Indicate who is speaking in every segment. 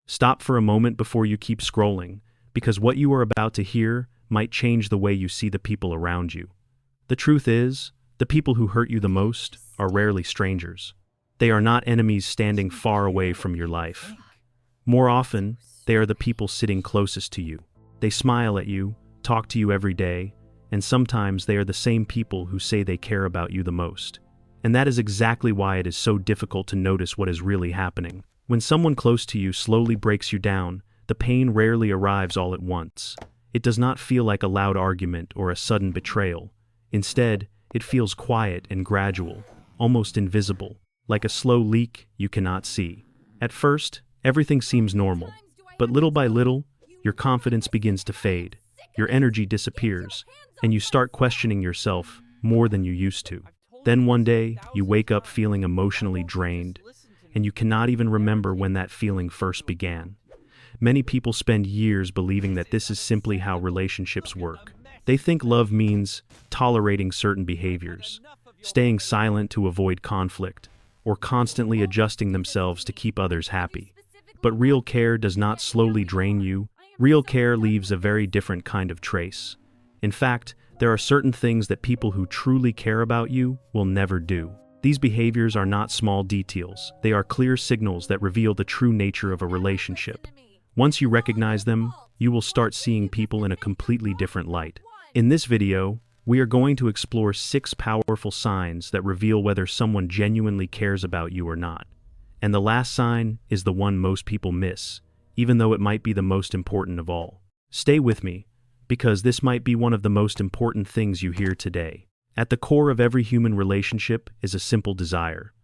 Speaker 1: Stop for a moment before you keep scrolling, because what you are about to hear might change the way you see the people around you. The truth is, the people who hurt you the most are rarely strangers. They are not enemies standing far away from your life. More often, they are the people sitting closest to you. They smile at you, talk to you every day, and sometimes they are the same people who say they care about you the most. And that is exactly why it is so difficult to notice what is really happening. When someone close to you slowly breaks you down, the pain rarely arrives all at once. It does not feel like a loud argument or a sudden betrayal. Instead, it feels quiet and gradual, almost invisible, like a slow leak you cannot see. At first, everything seems normal, but little by little, your confidence begins to fade, your energy disappears, and you start questioning yourself more than you used to. Then one day, you wake up feeling emotionally drained, and you cannot even remember when that feeling first began. Many people spend years believing that this is simply how relationships work. They think love means tolerating certain behaviors, staying silent to avoid conflict, or constantly adjusting themselves to keep others happy. But real care does not slowly drain you. Real care leaves a very different kind of trace. In fact, there are certain things that people who truly care about you will never do. These behaviors are not small details. They are clear signals that reveal the true nature of a relationship. Once you recognize them, you will start seeing people in a completely different light. In this video, we are going to explore 6 powerful signs that reveal whether someone genuinely cares about you or not. And the last sign is the one most people miss, even though it might be the most important of all. Stay with me, because this might be one of the most important things you hear today. At the core of every human relationship is a simple desire.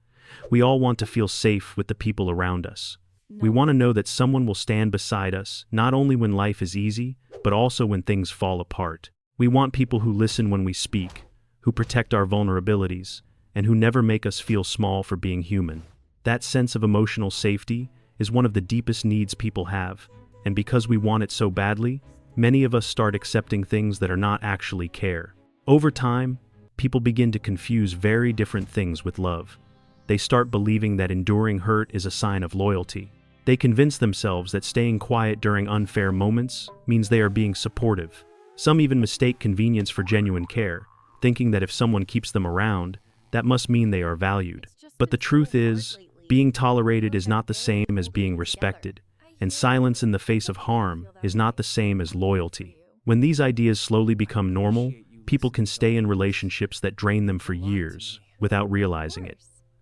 Speaker 1: We all want to feel safe with the people around us. We want to know that someone will stand beside us, not only when life is easy, but also when things fall apart. We want people who listen when we speak, who protect our vulnerabilities, and who never make us feel small for being human. That sense of emotional safety is one of the deepest needs people have, and because we want it so badly, many of us start accepting things that are not actually care. Over time, people begin to confuse very different things with love. They start believing that enduring hurt is a sign of loyalty. They convince themselves that staying quiet during unfair moments means they are being supportive. Some even mistake convenience for genuine care, thinking that if someone keeps them around, that must mean they are valued. But the truth is, being tolerated is not the same as being respected, and silence in the face of harm is not the same as loyalty. When these ideas slowly become normal, people can stay in relationships that drain them for years without realizing it.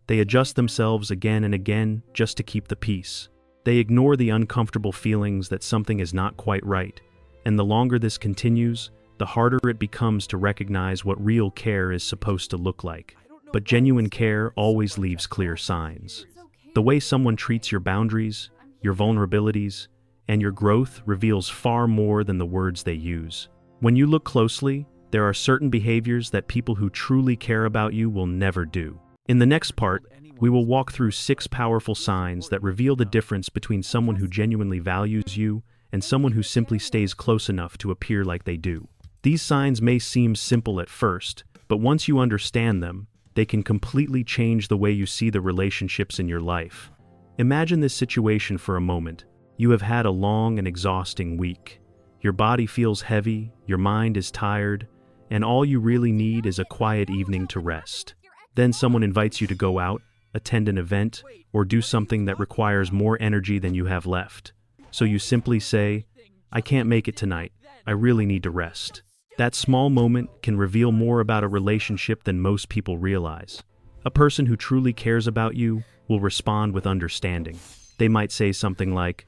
Speaker 1: They adjust themselves again and again just to keep the peace. They ignore the uncomfortable feelings that something is not quite right, and the longer this continues, the harder it becomes to recognize what real care is supposed to look like. But genuine care always leaves clear signs. The way someone treats your boundaries, your vulnerabilities, and your growth reveals far more than the words they use. When you look closely, there are certain behaviors that people who truly care about you will never do. In the next part, we will walk through 6 powerful signs that reveal the difference between someone who genuinely values you and someone who simply stays close enough to appear like they do. These signs may seem simple at first, but once you understand them, they can completely change the way you see the relationships in your life. Imagine this situation for a moment. You have had a long and exhausting week. Your body feels heavy, your mind is tired, and all you really need is a quiet evening to rest. Then someone invites you to go out, attend an event, or do something that requires more energy than you have left. So you simply say, "I can't make it tonight. I really need to rest." That small moment can reveal more about a relationship than most people realize. A person who truly cares about you will respond with understanding. They might say something like,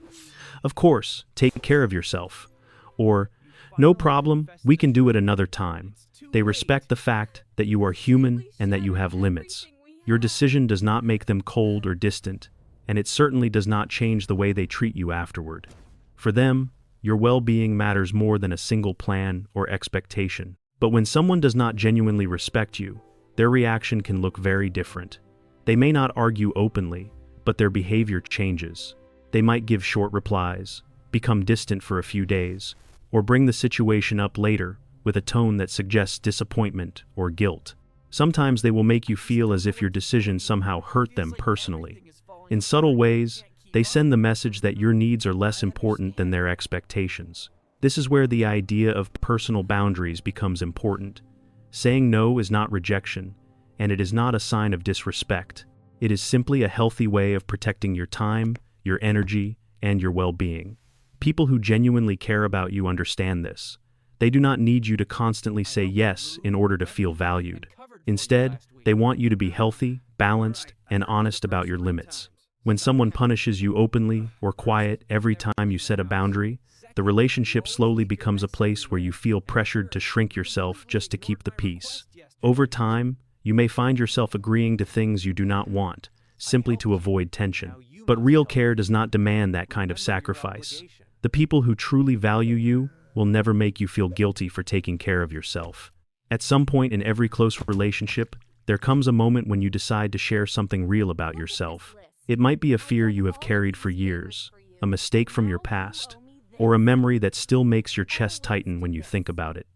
Speaker 1: "Of course, take care of yourself," or "No problem, we can do it another time." They respect the fact that you are human and that you have limits. Your decision does not make them cold or distant, and it certainly does not change the way they treat you afterward. For them, your well-being matters more than a single plan or expectation. But when someone does not genuinely respect you, their reaction can look very different. They may not argue openly, but their behavior changes. They might give short replies, become distant for a few days, or bring the situation up later with a tone that suggests disappointment or guilt. Sometimes they will make you feel as if your decision somehow hurt them personally. In subtle ways, They send the message that your needs are less important than their expectations. This is where the idea of personal boundaries becomes important. Saying no is not rejection, and it is not a sign of disrespect. It is simply a healthy way of protecting your time, your energy, and your well-being. People who genuinely care about you understand this. They do not need you to constantly say yes in order to feel valued. Instead, they want you to be healthy, balanced, and honest about your limits. When someone punishes you openly or quiet every time you set a boundary, the relationship slowly becomes a place where you feel pressured to shrink yourself just to keep the peace. Over time, you may find yourself agreeing to things you do not want, simply to avoid tension. But real care does not demand that kind of sacrifice. The people who truly value you will never make you feel guilty for taking care of yourself. At some point in every close relationship, there comes a moment when you decide to share something real about yourself. It might be a fear you have carried for years, a mistake from your past, or a memory that still makes your chest tighten when you think about it.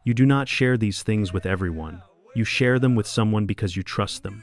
Speaker 1: You do not share these things with everyone. You share them with someone because you trust them.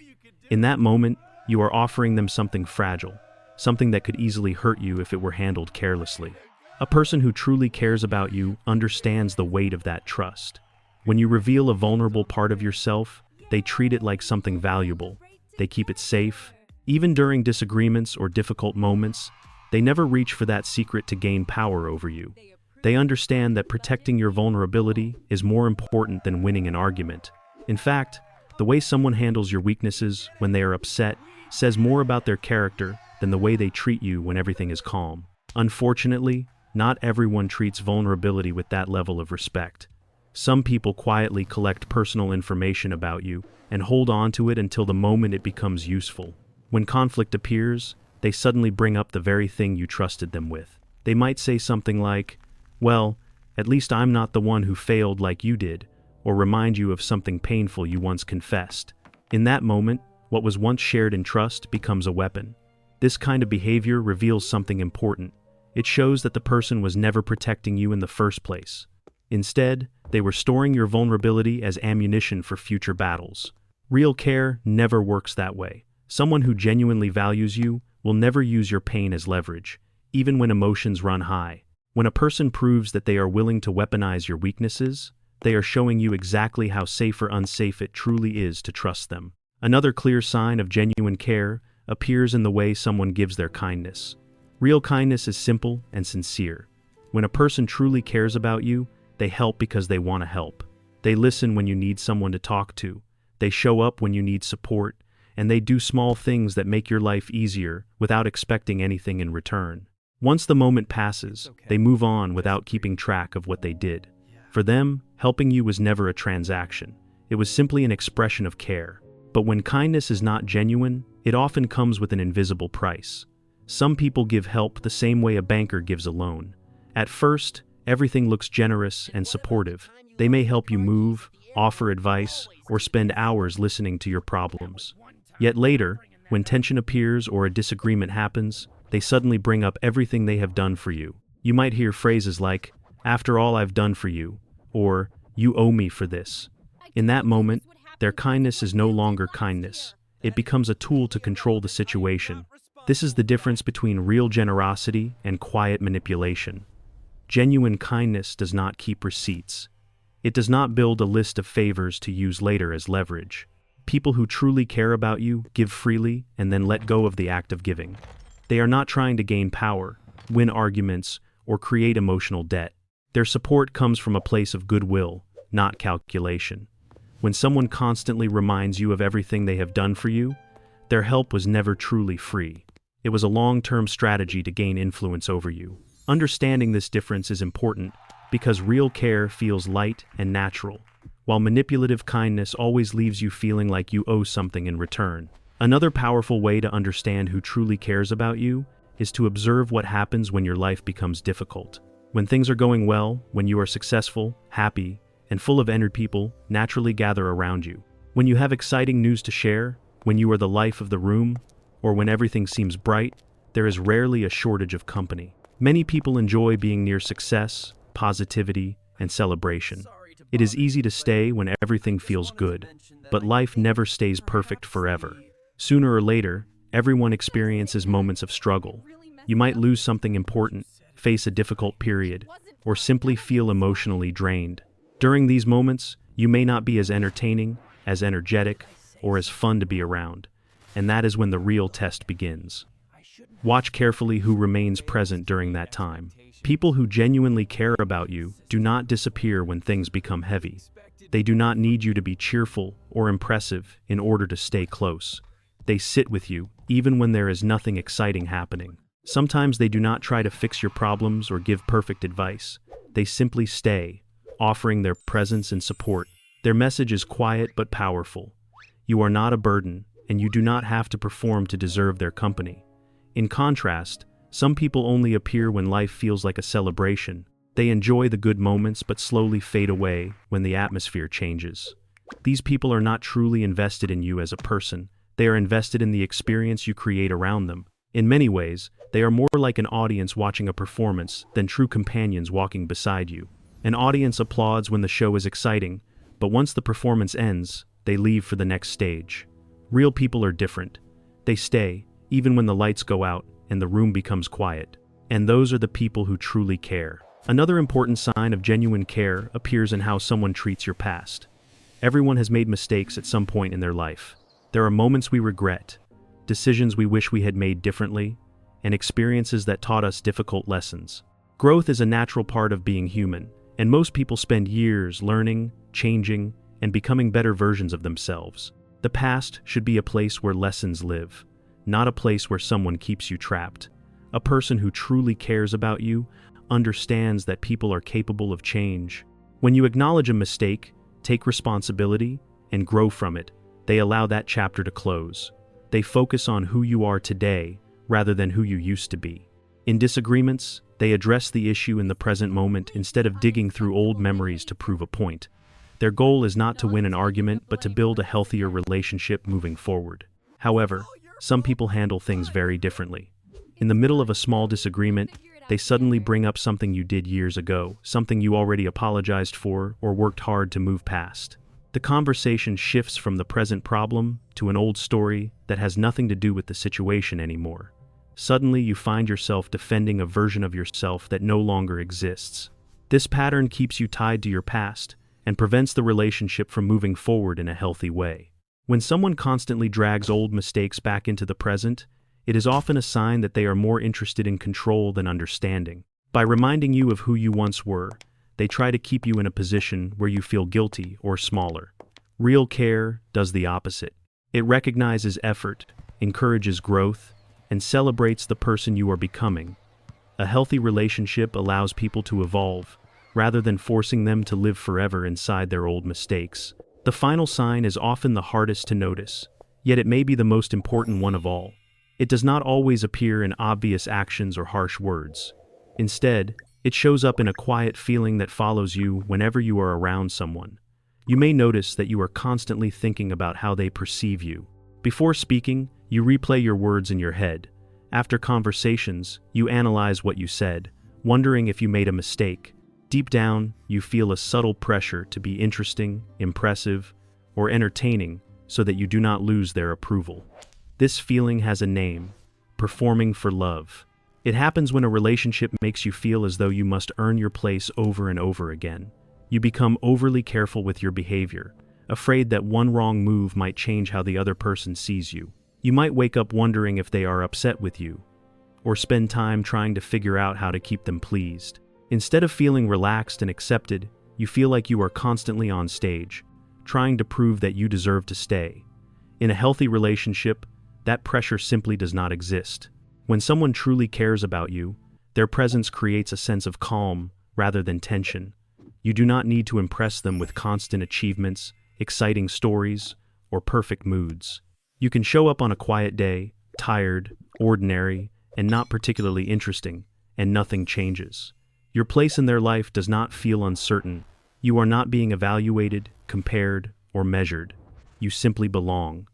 Speaker 1: In that moment, you are offering them something fragile, something that could easily hurt you if it were handled carelessly. A person who truly cares about you understands the weight of that trust. When you reveal a vulnerable part of yourself, they treat it like something valuable. They keep it safe. Even during disagreements or difficult moments, they never reach for that secret to gain power over you. They understand that protecting your vulnerability is more important than winning an argument. In fact, the way someone handles your weaknesses when they are upset says more about their character than the way they treat you when everything is calm. Unfortunately, not everyone treats vulnerability with that level of respect. Some people quietly collect personal information about you and hold on to it until the moment it becomes useful. When conflict appears, they suddenly bring up the very thing you trusted them with. They might say something like, "Well, at least I'm not the one who failed like you did," or remind you of something painful you once confessed. In that moment, what was once shared in trust becomes a weapon. This kind of behavior reveals something important. It shows that the person was never protecting you in the first place. Instead, they were storing your vulnerability as ammunition for future battles. Real care never works that way. Someone who genuinely values you will never use your pain as leverage, even when emotions run high. When a person proves that they are willing to weaponize your weaknesses, they are showing you exactly how safe or unsafe it truly is to trust them. Another clear sign of genuine care appears in the way someone gives their kindness. Real kindness is simple and sincere. When a person truly cares about you, they help because they want to help. They listen when you need someone to talk to. They show up when you need support, and they do small things that make your life easier without expecting anything in return. Once the moment passes, they move on without keeping track of what they did. For them, helping you was never a transaction. It was simply an expression of care. But when kindness is not genuine, it often comes with an invisible price. Some people give help the same way a banker gives a loan. At first, everything looks generous and supportive. They may help you move, offer advice, or spend hours listening to your problems. Yet later, when tension appears or a disagreement happens, they suddenly bring up everything they have done for you. You might hear phrases like, "After all I've done for you," or "You owe me for this." In that moment, their kindness is no longer kindness. It becomes a tool to control the situation. This is the difference between real generosity and quiet manipulation. Genuine kindness does not keep receipts. It does not build a list of favors to use later as leverage. People who truly care about you give freely and then let go of the act of giving. They are not trying to gain power, win arguments, or create emotional debt. Their support comes from a place of goodwill, not calculation. When someone constantly reminds you of everything they have done for you, their help was never truly free. It was a long-term strategy to gain influence over you. Understanding this difference is important because real care feels light and natural, while manipulative kindness always leaves you feeling like you owe something in return. Another powerful way to understand who truly cares about you is to observe what happens when your life becomes difficult. When things are going well, when you are successful, happy, and full of energy, people naturally gather around you. When you have exciting news to share, when you are the life of the room, or when everything seems bright, there is rarely a shortage of company. Many people enjoy being near success, positivity, and celebration. It is easy to stay when everything feels good, but life never stays perfect forever. Sooner or later, everyone experiences moments of struggle. You might lose something important, face a difficult period, or simply feel emotionally drained. During these moments, you may not be as entertaining, as energetic, or as fun to be around, and that is when the real test begins. Watch carefully who remains present during that time. People who genuinely care about you do not disappear when things become heavy. They do not need you to be cheerful or impressive in order to stay close. They sit with you, even when there is nothing exciting happening. Sometimes they do not try to fix your problems or give perfect advice. They simply stay, offering their presence and support. Their message is quiet but powerful. You are not a burden, and you do not have to perform to deserve their company. In contrast, some people only appear when life feels like a celebration. They enjoy the good moments but slowly fade away when the atmosphere changes. These people are not truly invested in you as a person. They are invested in the experience you create around them. In many ways, they are more like an audience watching a performance than true companions walking beside you. An audience applauds when the show is exciting, but once the performance ends, they leave for the next stage. Real people are different. They stay, even when the lights go out and the room becomes quiet. And those are the people who truly care. Another important sign of genuine care appears in how someone treats your past. Everyone has made mistakes at some point in their life. There are moments we regret, decisions we wish we had made differently, and experiences that taught us difficult lessons. Growth is a natural part of being human, and most people spend years learning, changing, and becoming better versions of themselves. The past should be a place where lessons live, not a place where someone keeps you trapped. A person who truly cares about you understands that people are capable of change. When you acknowledge a mistake, take responsibility, and grow from it, they allow that chapter to close. They focus on who you are today rather than who you used to be. In disagreements, they address the issue in the present moment instead of digging through old memories to prove a point. Their goal is not to win an argument, but to build a healthier relationship moving forward. However, some people handle things very differently. In the middle of a small disagreement, they suddenly bring up something you did years ago, something you already apologized for or worked hard to move past. The conversation shifts from the present problem to an old story that has nothing to do with the situation anymore. Suddenly, you find yourself defending a version of yourself that no longer exists. This pattern keeps you tied to your past and prevents the relationship from moving forward in a healthy way. When someone constantly drags old mistakes back into the present, it is often a sign that they are more interested in control than understanding. By reminding you of who you once were, they try to keep you in a position where you feel guilty or smaller. Real care does the opposite. It recognizes effort, encourages growth, and celebrates the person you are becoming. A healthy relationship allows people to evolve, rather than forcing them to live forever inside their old mistakes. The final sign is often the hardest to notice, yet it may be the most important one of all. It does not always appear in obvious actions or harsh words. Instead, it shows up in a quiet feeling that follows you whenever you are around someone. You may notice that you are constantly thinking about how they perceive you. Before speaking, you replay your words in your head. After conversations, you analyze what you said, wondering if you made a mistake. Deep down, you feel a subtle pressure to be interesting, impressive, or entertaining so that you do not lose their approval. This feeling has a name: performing for love. It happens when a relationship makes you feel as though you must earn your place over and over again. You become overly careful with your behavior, afraid that one wrong move might change how the other person sees you. You might wake up wondering if they are upset with you, or spend time trying to figure out how to keep them pleased. Instead of feeling relaxed and accepted, you feel like you are constantly on stage, trying to prove that you deserve to stay. In a healthy relationship, that pressure simply does not exist. When someone truly cares about you, their presence creates a sense of calm rather than tension. You do not need to impress them with constant achievements, exciting stories, or perfect moods. You can show up on a quiet day, tired, ordinary, and not particularly interesting, and nothing changes. Your place in their life does not feel uncertain. You are not being evaluated, compared, or measured. You simply belong.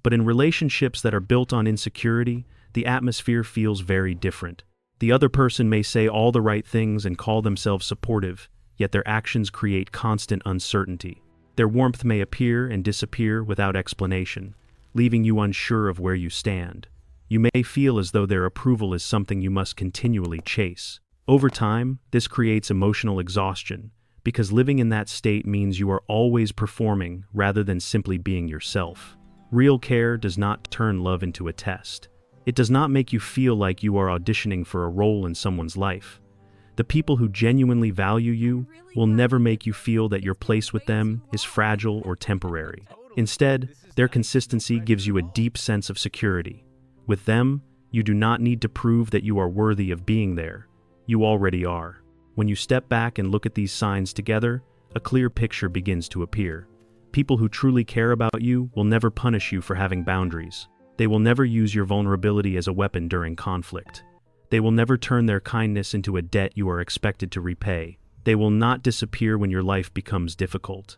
Speaker 1: But in relationships that are built on insecurity, the atmosphere feels very different. The other person may say all the right things and call themselves supportive, yet their actions create constant uncertainty. Their warmth may appear and disappear without explanation, leaving you unsure of where you stand. You may feel as though their approval is something you must continually chase. Over time, this creates emotional exhaustion, because living in that state means you are always performing rather than simply being yourself. Real care does not turn love into a test. It does not make you feel like you are auditioning for a role in someone's life. The people who genuinely value you will never make you feel that your place with them is fragile or temporary. Instead, their consistency gives you a deep sense of security. With them, you do not need to prove that you are worthy of being there. You already are. When you step back and look at these signs together, a clear picture begins to appear. People who truly care about you will never punish you for having boundaries. They will never use your vulnerability as a weapon during conflict. They will never turn their kindness into a debt you are expected to repay. They will not disappear when your life becomes difficult.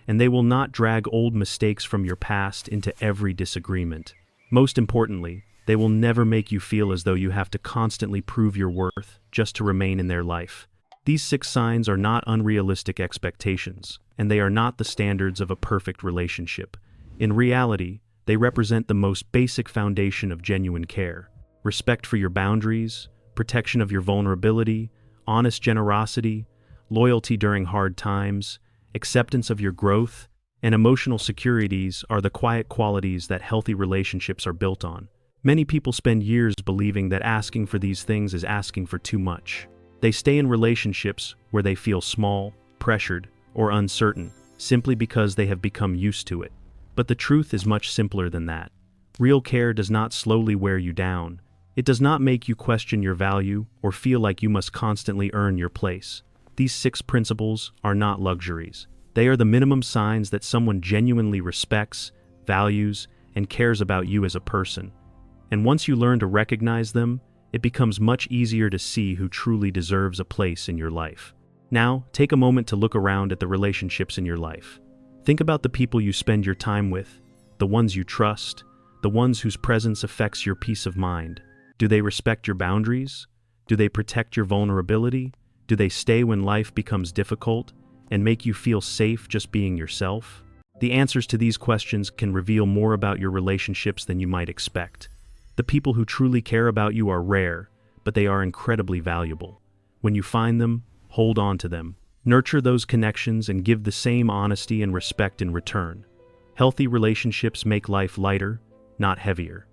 Speaker 1: And they will not drag old mistakes from your past into every disagreement. Most importantly, they will never make you feel as though you have to constantly prove your worth just to remain in their life. These 6 signs are not unrealistic expectations, and they are not the standards of a perfect relationship. In reality, they represent the most basic foundation of genuine care: respect for your boundaries, protection of your vulnerability, honest generosity, loyalty during hard times, acceptance of your growth, and emotional securities are the quiet qualities that healthy relationships are built on. Many people spend years believing that asking for these things is asking for too much. They stay in relationships where they feel small, pressured, or uncertain, simply because they have become used to it. But the truth is much simpler than that. Real care does not slowly wear you down. It does not make you question your value or feel like you must constantly earn your place. These 6 principles are not luxuries. They are the minimum signs that someone genuinely respects, values, and cares about you as a person. And once you learn to recognize them, it becomes much easier to see who truly deserves a place in your life. Now, take a moment to look around at the relationships in your life. Think about the people you spend your time with, the ones you trust, the ones whose presence affects your peace of mind. Do they respect your boundaries? Do they protect your vulnerability? Do they stay when life becomes difficult and make you feel safe just being yourself? The answers to these questions can reveal more about your relationships than you might expect. The people who truly care about you are rare, but they are incredibly valuable. When you find them, hold on to them. Nurture those connections and give the same honesty and respect in return. Healthy relationships make life lighter, not heavier.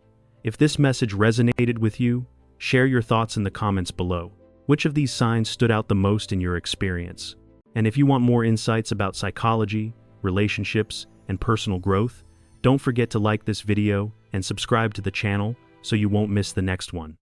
Speaker 1: If this message resonated with you, share your thoughts in the comments below. Which of these signs stood out the most in your experience? And if you want more insights about psychology, relationships, and personal growth, don't forget to like this video and subscribe to the channel so you won't miss the next one.